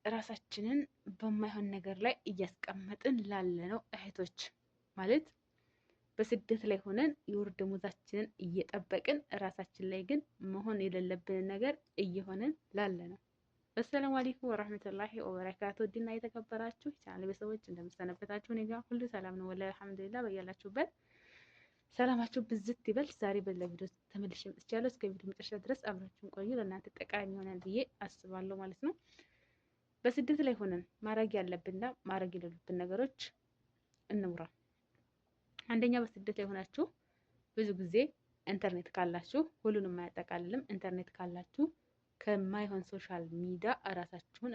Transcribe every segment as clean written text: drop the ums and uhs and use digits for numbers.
ራሳችንን በማይሆን ነገር ላይ እያስቀመጥን ላለነው እህቶች ማለት በስደት ላይ ሆነን የወር ደመወዛችንን እየጠበቅን ራሳችን ላይ ግን መሆን የሌለብንን ነገር እየሆነን ላለነው። አሰላሙ አለይኩም ወራህመቱላሂ ወበረካቱ። ዲና የተከበራችሁ ቻናል ቤተሰቦች እንደምሰነበታችሁ፣ እኔ ጋር ሁሉ ሰላም ነው ወላሂ አልሐምዱሊላህ። በያላችሁበት ሰላማችሁ ብዝት ይበል። ዛሬ በሌላ ቪዲዮ ተመልሼ መጥቻለሁ። እስከ ቪዲዮ መጨረሻ ድረስ አብራችሁን ቆዩ። ለእናንተ ጠቃሚ ይሆናል ብዬ አስባለሁ ማለት ነው። በስደት ላይ ሆነን ማድረግ ያለብንና ማድረግ የሌሉብን ነገሮች እንምራ። አንደኛ በስደት ላይ ሆናችሁ ብዙ ጊዜ ኢንተርኔት ካላችሁ፣ ሁሉንም አያጠቃልልም፣ ኢንተርኔት ካላችሁ ከማይሆን ሶሻል ሚዲያ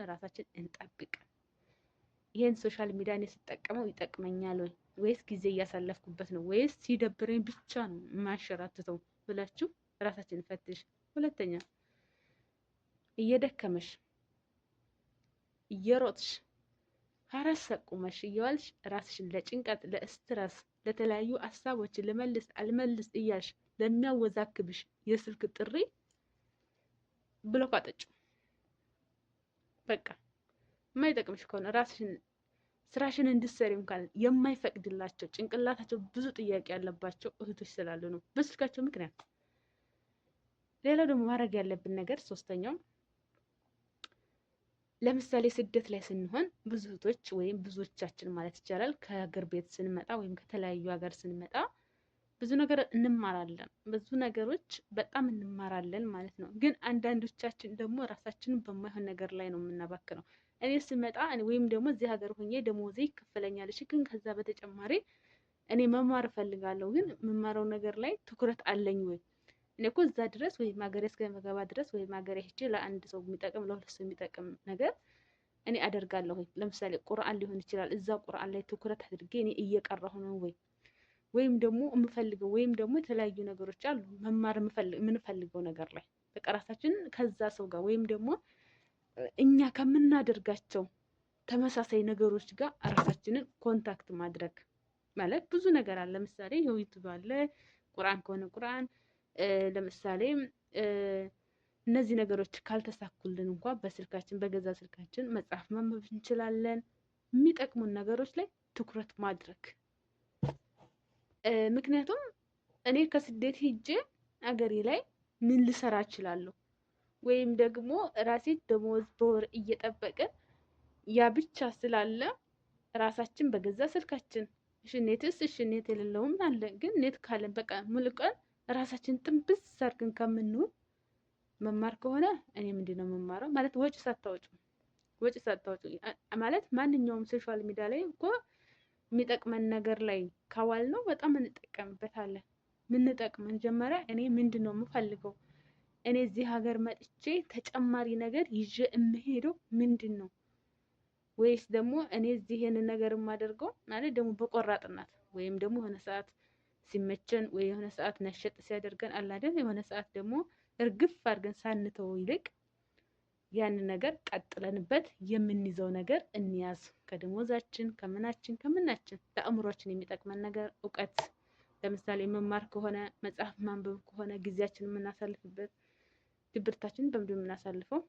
ራሳችን እንጠብቅ። ይሄን ሶሻል ሚዲያ እኔ ስጠቀመው ይጠቅመኛል ወይስ ጊዜ እያሳለፍኩበት ነው ወይስ ሲደብረኝ ብቻ ነው የማንሸራትተው ብላችሁ ራሳችን ፈትሽ። ሁለተኛ እየደከመሽ እየሮጥሽ ሀረስ ሰቁመሽ እየዋልሽ ራስሽን ለጭንቀት፣ ለስትረስ፣ ለተለያዩ ሀሳቦች ልመልስ አልመልስ እያልሽ ለሚያወዛክብሽ የስልክ ጥሪ ብሎክ አጠጪው። በቃ የማይጠቅምሽ ከሆነ ራስሽን ስራሽን እንድትሰሪ እንኳን የማይፈቅድላቸው ጭንቅላታቸው ብዙ ጥያቄ ያለባቸው እህቶች ስላሉ ነው በስልካቸው ምክንያት። ሌላው ደግሞ ማድረግ ያለብን ነገር ሶስተኛው፣ ለምሳሌ ስደት ላይ ስንሆን ብዙ እህቶች ወይም ብዙዎቻችን ማለት ይቻላል ከሀገር ቤት ስንመጣ ወይም ከተለያዩ ሀገር ስንመጣ ብዙ ነገር እንማራለን። ብዙ ነገሮች በጣም እንማራለን ማለት ነው። ግን አንዳንዶቻችን ደግሞ ራሳችንን በማይሆን ነገር ላይ ነው የምናባክነው። እኔ ስመጣ ወይም ደግሞ እዚህ ሀገር ሆኜ ደሞዜ ይከፈለኛል፣ ግን ከዛ በተጨማሪ እኔ መማር እፈልጋለሁ፣ ግን የምማረው ነገር ላይ ትኩረት አለኝ ወይ? እኔ እኮ እዛ ድረስ ወይም ሀገሬ እስከመገባ ድረስ ወይም ሀገሬ ሄጄ ለአንድ ሰው የሚጠቅም ለሁለት ሰው የሚጠቅም ነገር እኔ አደርጋለሁ ወይ? ለምሳሌ ቁርአን ሊሆን ይችላል። እዛ ቁርአን ላይ ትኩረት አድርጌ እኔ እየቀራሁ ነው ወይ? ወይም ደግሞ የምፈልገው ወይም ደግሞ የተለያዩ ነገሮች አሉ መማር የምንፈልገው ነገር ላይ በቃ ራሳችንን ከዛ ሰው ጋር ወይም ደግሞ እኛ ከምናደርጋቸው ተመሳሳይ ነገሮች ጋር ራሳችንን ኮንታክት ማድረግ ማለት ብዙ ነገር አለ። ለምሳሌ ዩቲዩብ አለ፣ ቁርአን ከሆነ ቁርአን፣ ለምሳሌ እነዚህ ነገሮች ካልተሳኩልን እንኳን በስልካችን በገዛ ስልካችን መጽሐፍ ማንበብ እንችላለን። የሚጠቅሙን ነገሮች ላይ ትኩረት ማድረግ። ምክንያቱም እኔ ከስደት ሄጄ አገሬ ላይ ምን ልሰራ እችላለሁ? ወይም ደግሞ ራሴ ደሞዝ በወር እየጠበቅን ያ ብቻ ስላለ ራሳችን በገዛ ስልካችን እሺ ኔት የሌለውም አለ፣ ግን ኔት ካለን በቃ ሙሉ ቀን ራሳችን ጥንብስ አድርገን ከምንውል መማር ከሆነ እኔ ምንድነው የምማረው ማለት ወጪ ሳታወጪ ማለት ማንኛውም ሶሻል ሚዲያ ላይ እኮ የሚጠቅመን ነገር ላይ ካዋል ነው በጣም እንጠቀምበታለን። ምንጠቅመን መጀመሪያ እኔ ምንድን ነው የምፈልገው? እኔ እዚህ ሀገር መጥቼ ተጨማሪ ነገር ይዤ የምሄደው ምንድን ነው? ወይስ ደግሞ እኔ እዚህ ይሄንን ነገር የማደርገው ማለት ደግሞ በቆራጥነት ወይም ደግሞ የሆነ ሰዓት ሲመቸን ወይ የሆነ ሰዓት ነሸጥ ሲያደርገን አላደን የሆነ ሰዓት ደግሞ እርግፍ አድርገን ሳንተው ይልቅ ያንን ነገር ቀጥለንበት የምንይዘው ነገር እንያዝ። ከደሞዛችን ከምናችን ለአእምሯችን የሚጠቅመን ነገር እውቀት፣ ለምሳሌ መማር ከሆነ መጽሐፍ ማንበብ ከሆነ ጊዜያችን የምናሳልፍበት ድብርታችንን በምንድን የምናሳልፈው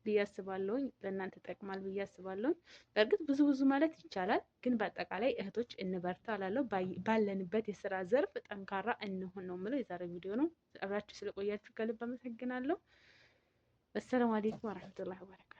ብዬ አስባለሁኝ። ለእናንተ ጠቅማል ብዬ አስባለሁኝ። በእርግጥ ብዙ ማለት ይቻላል፣ ግን በአጠቃላይ እህቶች እንበርታ እላለሁ። ባለንበት የስራ ዘርፍ ጠንካራ እንሆን ነው የምለው። የዛሬ ቪዲዮ ነው። አብራችሁ ስለቆያችሁ ከልብ አመሰግናለሁ። አሰላሙ አለይኩም ወራህመቱላሂ ወበረካቱ።